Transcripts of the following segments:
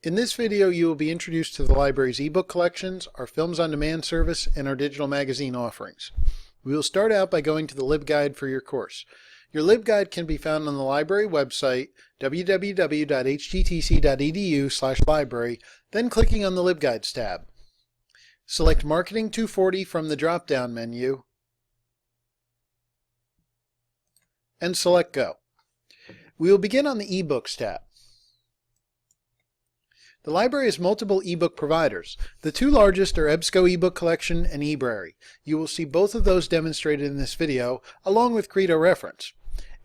In this video, you will be introduced to the library's ebook collections, our Films on Demand service, and our digital magazine offerings. We will start out by going to the LibGuide for your course. Your LibGuide can be found on the library website, www.hgtc.edu/library, then clicking on the LibGuides tab. Select Marketing 240 from the drop-down menu, and select Go. We will begin on the eBooks tab. The library has multiple ebook providers. The two largest are EBSCO eBook Collection and eBrary. You will see both of those demonstrated in this video, along with Credo reference.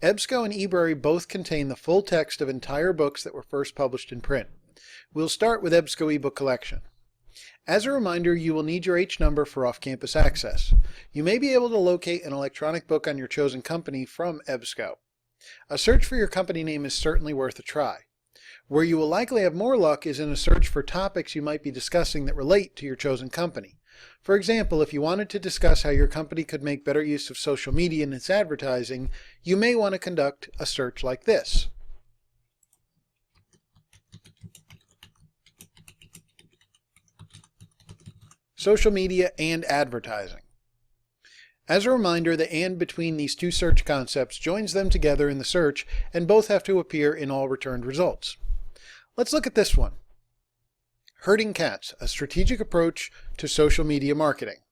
EBSCO and eBrary both contain the full text of entire books that were first published in print. We'll start with EBSCO eBook Collection. As a reminder, you will need your H number for off-campus access. You may be able to locate an electronic book on your chosen company from EBSCO. A search for your company name is certainly worth a try. Where you will likely have more luck is in a search for topics you might be discussing that relate to your chosen company. For example, if you wanted to discuss how your company could make better use of social media in its advertising, you may want to conduct a search like this. Social media and advertising. As a reminder, the "and" between these two search concepts joins them together in the search, and both have to appear in all returned results. Let's look at this one. Herding Cats, a strategic approach to social media marketing.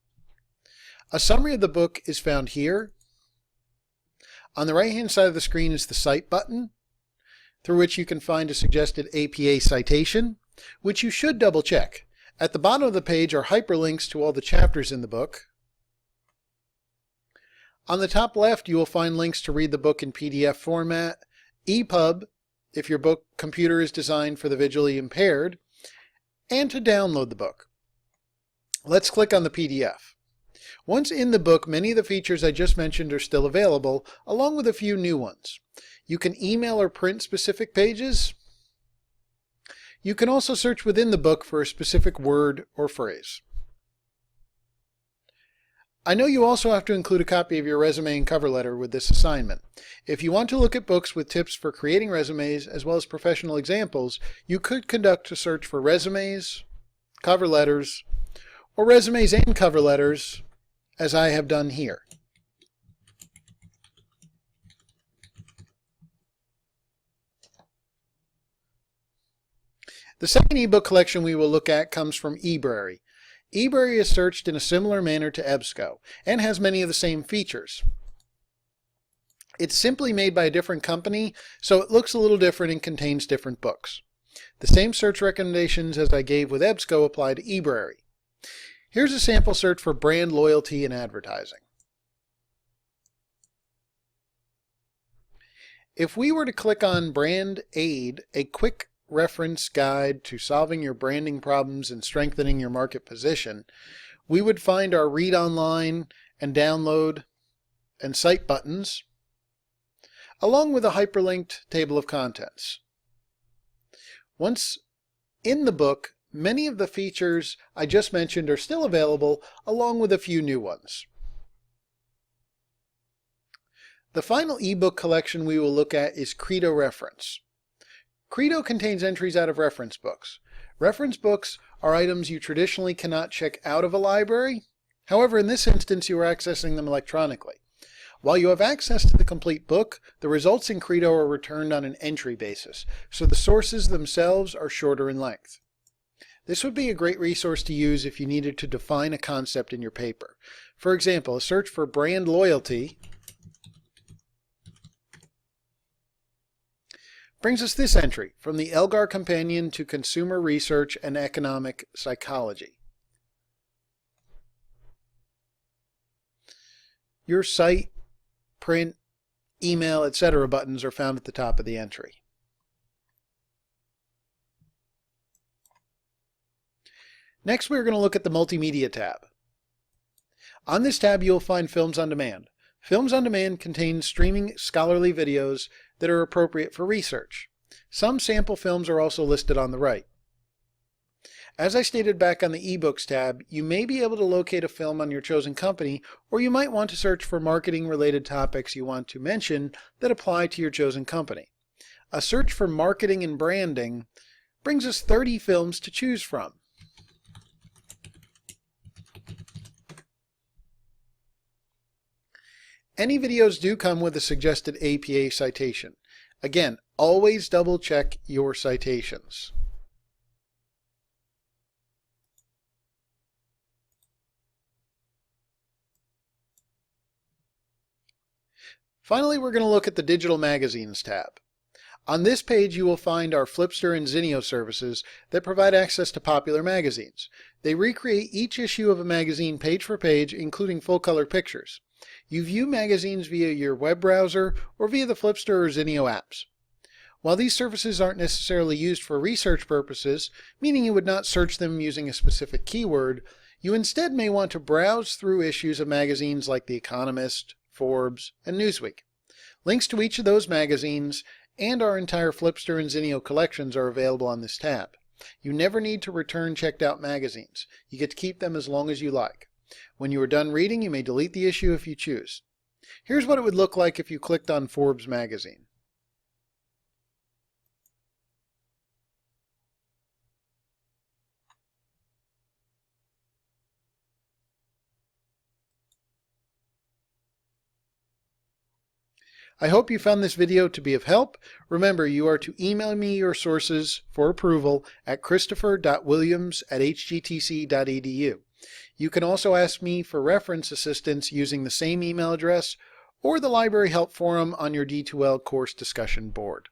A summary of the book is found here. On the right-hand side of the screen is the Cite button, through which you can find a suggested APA citation, which you should double-check. At the bottom of the page are hyperlinks to all the chapters in the book. On the top left, you will find links to read the book in PDF format, EPUB, if your book computer is designed for the visually impaired, and to download the book. Let's click on the PDF. Once in the book, many of the features I just mentioned are still available, along with a few new ones. You can email or print specific pages. You can also search within the book for a specific word or phrase. I know you also have to include a copy of your resume and cover letter with this assignment. If you want to look at books with tips for creating resumes as well as professional examples, you could conduct a search for resumes, cover letters, or resumes and cover letters, as I have done here. The second ebook collection we will look at comes from eBrary. eBrary is searched in a similar manner to EBSCO and has many of the same features. It's simply made by a different company, so it looks a little different and contains different books. The same search recommendations as I gave with EBSCO apply to eBrary. Here's a sample search for brand loyalty and advertising. If we were to click on Brand Aid, a quick reference guide to solving your branding problems and strengthening your market position, we would find our read online and download and cite buttons, along with a hyperlinked table of contents. Once in the book, many of the features I just mentioned are still available, along with a few new ones. The final ebook collection we will look at is Credo Reference. Credo contains entries out of reference books. Reference books are items you traditionally cannot check out of a library. However, in this instance, you are accessing them electronically. While you have access to the complete book, the results in Credo are returned on an entry basis, so the sources themselves are shorter in length. This would be a great resource to use if you needed to define a concept in your paper. For example, a search for brand loyalty brings us this entry from the Elgar Companion to Consumer Research and Economic Psychology. Your cite, print, email, etc. buttons are found at the top of the entry. Next, we're going to look at the Multimedia tab. On this tab, you'll find Films on Demand. Films on Demand contains streaming scholarly videos that are appropriate for research. Some sample films are also listed on the right. As I stated back on the eBooks tab, you may be able to locate a film on your chosen company, or you might want to search for marketing-related topics you want to mention that apply to your chosen company. A search for marketing and branding brings us 30 films to choose from. Any videos do come with a suggested APA citation. Again, always double check your citations. Finally, we're going to look at the Digital Magazines tab. On this page, you will find our Flipster and Zinio services that provide access to popular magazines. They recreate each issue of a magazine page for page, including full-color pictures. You view magazines via your web browser or via the Flipster or Zinio apps. While these services aren't necessarily used for research purposes, meaning you would not search them using a specific keyword, you instead may want to browse through issues of magazines like The Economist, Forbes, and Newsweek. Links to each of those magazines and our entire Flipster and Zinio collections are available on this tab. You never need to return checked out magazines. You get to keep them as long as you like. When you are done reading, you may delete the issue if you choose. Here's what it would look like if you clicked on Forbes magazine. I hope you found this video to be of help. Remember, you are to email me your sources for approval at christopher.williams@hgtc.edu. You can also ask me for reference assistance using the same email address or the Library Help Forum on your D2L course discussion board.